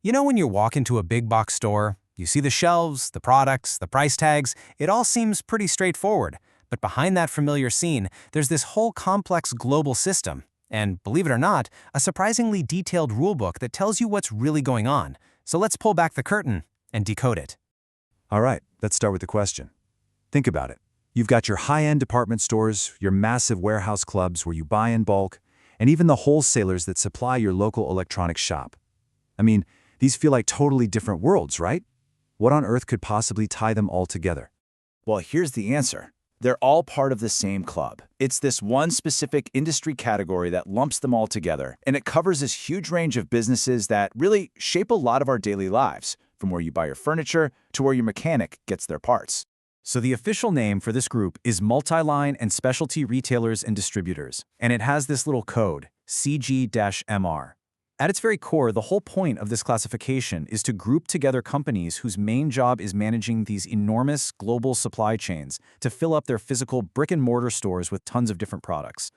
You know when you walk into a big box store, you see the shelves, the products, the price tags, it all seems pretty straightforward. But behind that familiar scene, there's this whole complex global system. And believe it or not, a surprisingly detailed rulebook that tells you what's really going on. So let's pull back the curtain and decode it. All right, let's start with the question. Think about it. You've got your high-end department stores, your massive warehouse clubs where you buy in bulk, and even the wholesalers that supply your local electronics shop. I mean, these feel like totally different worlds, right? What on earth could possibly tie them all together? Well, here's the answer. They're all part of the same club. It's this one specific industry category that lumps them all together, and it covers this huge range of businesses that really shape a lot of our daily lives, from where you buy your furniture to where your mechanic gets their parts. So the official name for this group is Multiline and Specialty Retailers and Distributors, and it has this little code, CG-MR. At its very core, the whole point of this classification is to group together companies whose main job is managing these enormous global supply chains to fill up their physical brick-and-mortar stores with tons of different products.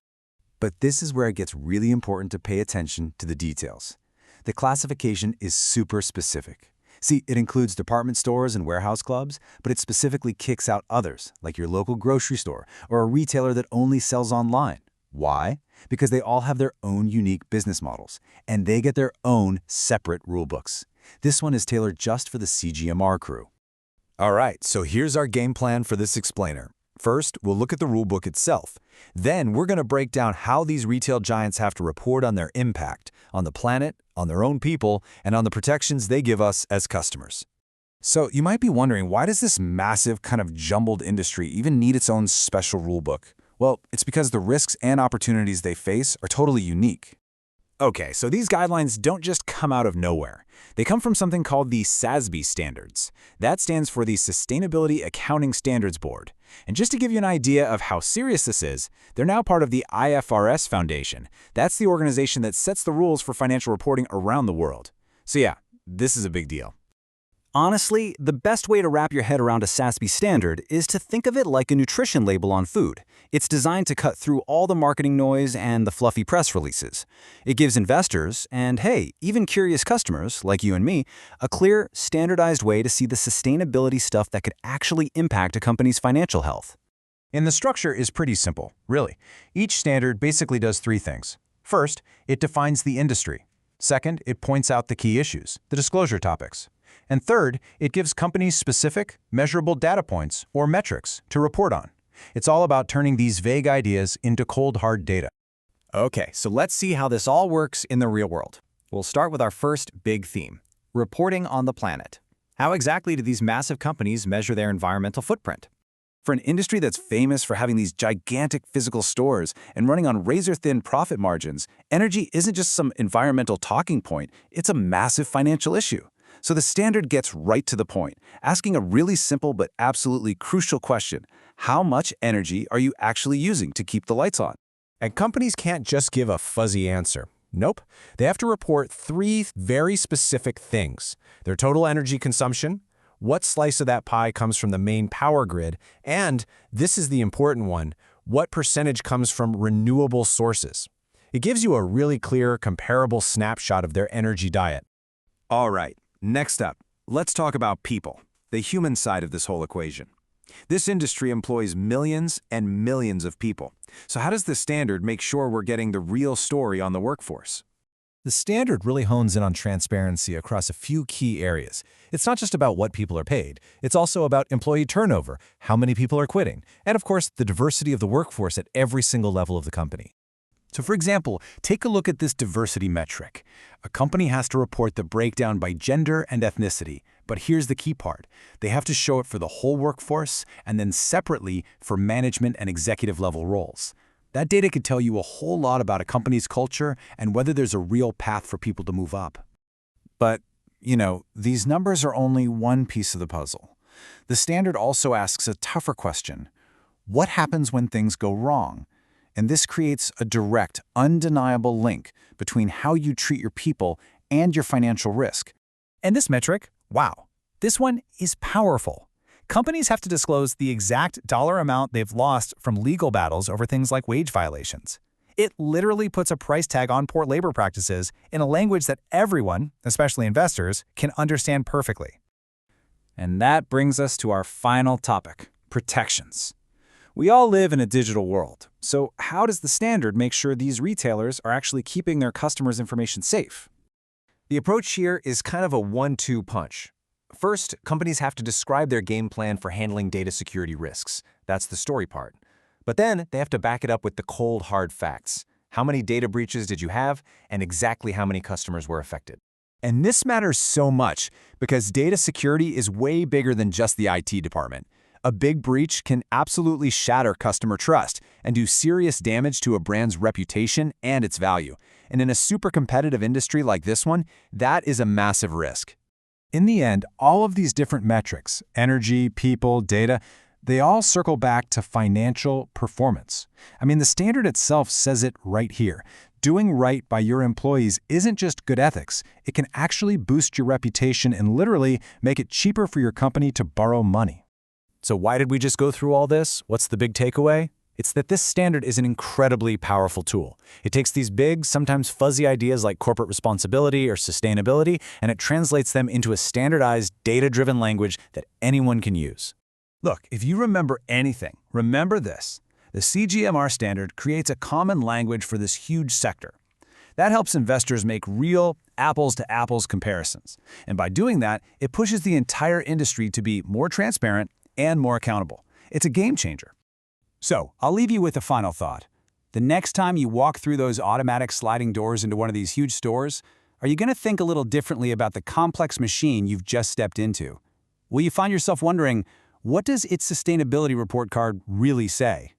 But this is where it gets really important to pay attention to the details. The classification is super specific. See, it includes department stores and warehouse clubs, but it specifically kicks out others, like your local grocery store or a retailer that only sells online. Why? Because they all have their own unique business models, and they get their own separate rulebooks. This one is tailored just for the CGMR crew. All right, so here's our game plan for this explainer. First, we'll look at the rulebook itself. Then we're going to break down how these retail giants have to report on their impact, on the planet, on their own people, and on the protections they give us as customers. So you might be wondering, why does this massive kind of jumbled industry even need its own special rulebook? Well, it's because the risks and opportunities they face are totally unique. Okay, so these guidelines don't just come out of nowhere. They come from something called the SASB standards. That stands for the Sustainability Accounting Standards Board. And just to give you an idea of how serious this is, they're now part of the IFRS Foundation. That's the organization that sets the rules for financial reporting around the world. So yeah, this is a big deal. Honestly, the best way to wrap your head around a SASB standard is to think of it like a nutrition label on food. It's designed to cut through all the marketing noise and the fluffy press releases. It gives investors, and hey, even curious customers, like you and me, a clear, standardized way to see the sustainability stuff that could actually impact a company's financial health. And the structure is pretty simple, really. Each standard basically does three things. First, it defines the industry. Second, it points out the key issues, the disclosure topics. And third, it gives companies specific, measurable data points or metrics to report on. It's all about turning these vague ideas into cold, hard data. Okay, so let's see how this all works in the real world. We'll start with our first big theme, reporting on the planet. How exactly do these massive companies measure their environmental footprint? For an industry that's famous for having these gigantic physical stores and running on razor-thin profit margins, energy isn't just some environmental talking point, it's a massive financial issue. So the standard gets right to the point, asking a really simple but absolutely crucial question. How much energy are you actually using to keep the lights on? And companies can't just give a fuzzy answer. Nope. They have to report three very specific things: their total energy consumption, what slice of that pie comes from the main power grid, and, this is the important one, what percentage comes from renewable sources. It gives you a really clear, comparable snapshot of their energy diet. All right. Next up, let's talk about people, the human side of this whole equation. This industry employs millions and millions of people. So how does the standard make sure we're getting the real story on the workforce? The standard really hones in on transparency across a few key areas. It's not just about what people are paid. It's also about employee turnover, how many people are quitting, and of course, the diversity of the workforce at every single level of the company. So for example, take a look at this diversity metric. A company has to report the breakdown by gender and ethnicity, but here's the key part. They have to show it for the whole workforce and then separately for management and executive level roles. That data could tell you a whole lot about a company's culture and whether there's a real path for people to move up. But, these numbers are only one piece of the puzzle. The standard also asks a tougher question. What happens when things go wrong? And this creates a direct, undeniable link between how you treat your people and your financial risk. And this metric, wow, this one is powerful. Companies have to disclose the exact dollar amount they've lost from legal battles over things like wage violations. It literally puts a price tag on poor labor practices in a language that everyone, especially investors, can understand perfectly. And that brings us to our final topic, protections. We all live in a digital world, so how does the standard make sure these retailers are actually keeping their customers' information safe? The approach here is kind of a 1-2 punch. First, companies have to describe their game plan for handling data security risks. That's the story part. But then they have to back it up with the cold, hard facts. How many data breaches did you have, and exactly how many customers were affected? And this matters so much because data security is way bigger than just the IT department. A big breach can absolutely shatter customer trust and do serious damage to a brand's reputation and its value. And in a super competitive industry like this one, that is a massive risk. In the end, all of these different metrics, energy, people, data, they all circle back to financial performance. I mean, the standard itself says it right here. Doing right by your employees isn't just good ethics. It can actually boost your reputation and literally make it cheaper for your company to borrow money. So why did we just go through all this? What's the big takeaway? It's that this standard is an incredibly powerful tool. It takes these big, sometimes fuzzy ideas like corporate responsibility or sustainability, and it translates them into a standardized, data-driven language that anyone can use. Look, if you remember anything, remember this. The CGMR standard creates a common language for this huge sector. That helps investors make real apples-to-apples comparisons. And by doing that, it pushes the entire industry to be more transparent and more accountable. It's a game changer. So, I'll leave you with a final thought. The next time you walk through those automatic sliding doors into one of these huge stores, are you going to think a little differently about the complex machine you've just stepped into? Will you find yourself wondering, what does its sustainability report card really say?